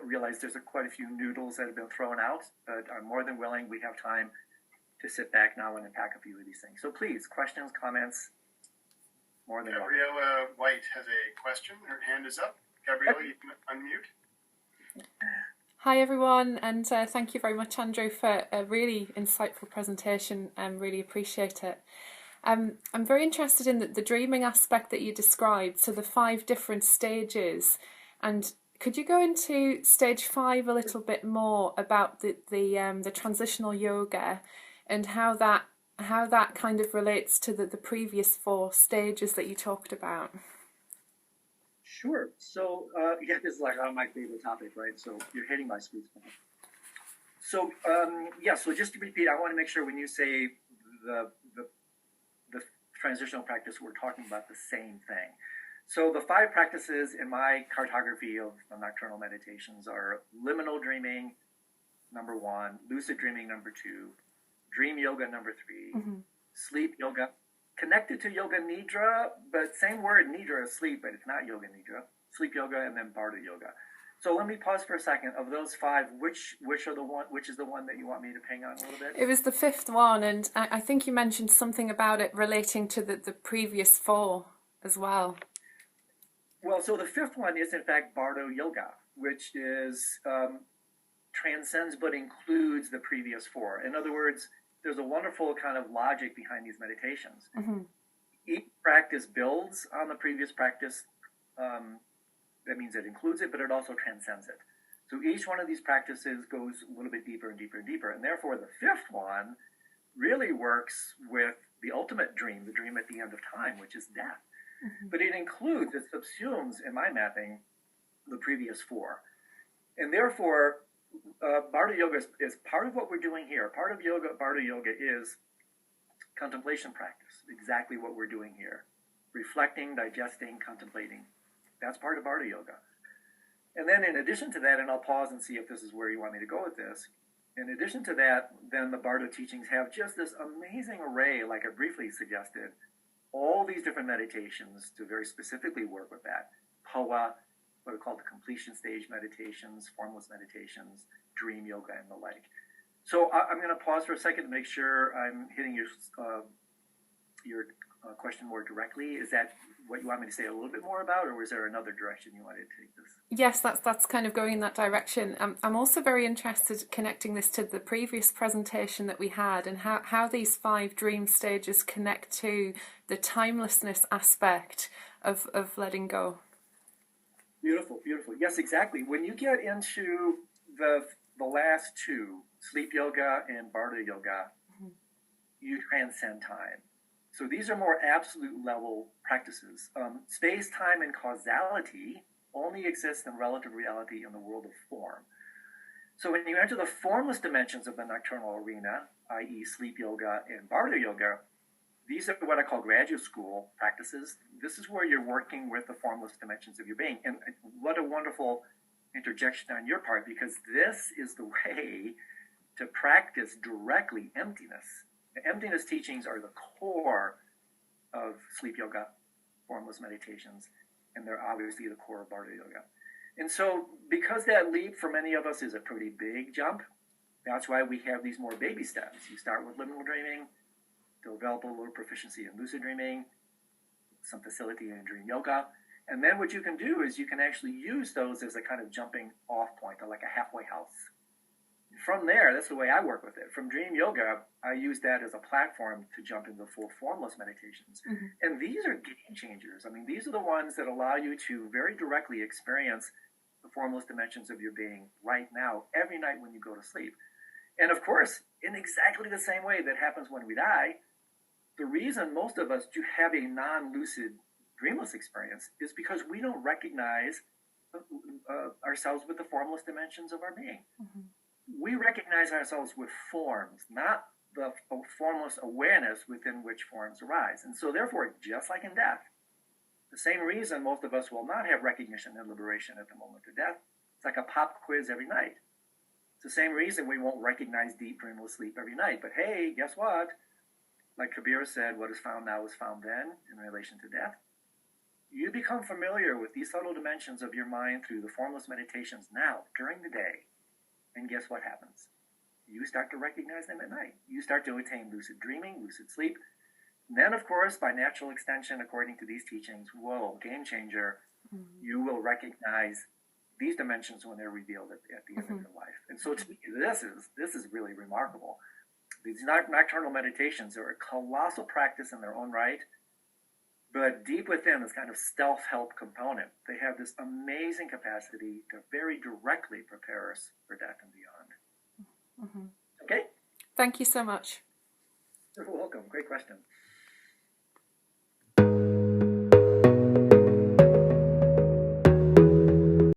realize there's quite a few noodles that have been thrown out, but I'm more than willing. We have time to sit back now and unpack a few of these things. So please, questions, comments, more than welcome. Gabriella White has a question. Her hand is up. Gabriella, you can unmute. Hi everyone, and thank you very much, Andrew, for a really insightful presentation. Really appreciate it. I'm very interested in the dreaming aspect that you described, so the 5 different stages. And could you go into stage 5 a little bit more about the transitional yoga and how that kind of relates to the previous 4 stages that you talked about? Sure. So yeah, this is like my favorite topic, right? So you're hitting my sweet spot. So yeah. So just to repeat, I want to make sure when you say the transitional practice, we're talking about the same thing. So the 5 practices in my cartography of nocturnal meditations are liminal dreaming, number 1, lucid dreaming, number 2, dream yoga, number 3, sleep yoga, connected to yoga nidra, but same word, nidra is sleep, but it's not yoga nidra, sleep yoga, and then Bardo yoga. So let me pause for a second. Of those 5, which is the one that you want me to ping on a little bit? It was the 5th one, and I think you mentioned something about it relating to the previous 4 as well. Well, so the 5th one is in fact Bardo yoga, which is transcends but includes the previous 4. In other words, there's a wonderful kind of logic behind these meditations. Each practice builds on the previous practice. That means it includes it, but it also transcends it. So each one of these practices goes a little bit deeper and deeper and deeper. And therefore, the 5th one really works with the ultimate dream, the dream at the end of time, which is death. But it includes, it subsumes, in my mapping, the previous 4. And therefore, Bardo yoga is part of what we're doing here. Part of Bardo yoga is contemplation practice, exactly what we're doing here. Reflecting, digesting, contemplating. That's part of Bardo yoga. And then in addition to that, and I'll pause and see if this is where you want me to go with this. In addition to that, then the Bardo teachings have just this amazing array, like I briefly suggested, all these different meditations to very specifically work with that. Poa, what are called the completion stage meditations, formless meditations, dream yoga, and the like. So I'm going to pause for a second to make sure I'm hitting your question more directly. Is that what you want me to say a little bit more about, or was there another direction you wanted to take this? Yes, that's kind of going in that direction. I'm also very interested connecting this to the previous presentation that we had and how these 5 dream stages connect to the timelessness aspect of letting go. Beautiful, beautiful. Yes, exactly. When you get into the last 2, sleep yoga and Bardo yoga, you transcend time. So these are more absolute level practices. Space, time, and causality only exist in relative reality in the world of form. So when you enter the formless dimensions of the nocturnal arena, i.e. sleep yoga and Bardo yoga, these are what I call graduate school practices. This is where you're working with the formless dimensions of your being. And what a wonderful interjection on your part, because this is the way to practice directly emptiness. The emptiness teachings are the core of sleep yoga, formless meditations, and they're obviously the core of Bardo yoga. And so because that leap for many of us is a pretty big jump, that's why we have these more baby steps. You start with liminal dreaming, develop a little proficiency in lucid dreaming, some facility in dream yoga, and then what you can do is you can actually use those as a kind of jumping off point, or like a halfway house. From there, that's the way I work with it. From dream yoga, I use that as a platform to jump into full formless meditations. And these are game changers. I mean, these are the ones that allow you to very directly experience the formless dimensions of your being right now, every night when you go to sleep. And of course, in exactly the same way that happens when we die, the reason most of us do have a non-lucid dreamless experience is because we don't recognize ourselves with the formless dimensions of our being. We recognize ourselves with forms, not the formless awareness within which forms arise. And so therefore, just like in death, the same reason most of us will not have recognition and liberation at the moment of death, it's like a pop quiz every night. It's the same reason we won't recognize deep dreamless sleep every night. But hey, guess what? Like Kabir said, what is found now is found then in relation to death. you become familiar with these subtle dimensions of your mind through the formless meditations now, during the day, and guess what happens? You start to recognize them at night. You start to attain lucid dreaming, lucid sleep. And then, of course, by natural extension, according to these teachings, whoa, game changer, you will recognize these dimensions when they're revealed at the end of your life. And so to me, this is really remarkable. These nocturnal meditations are a colossal practice in their own right, but deep within this kind of self-help component, they have this amazing capacity to very directly prepare us for death and beyond. Okay? Thank you so much. You're welcome. Great question.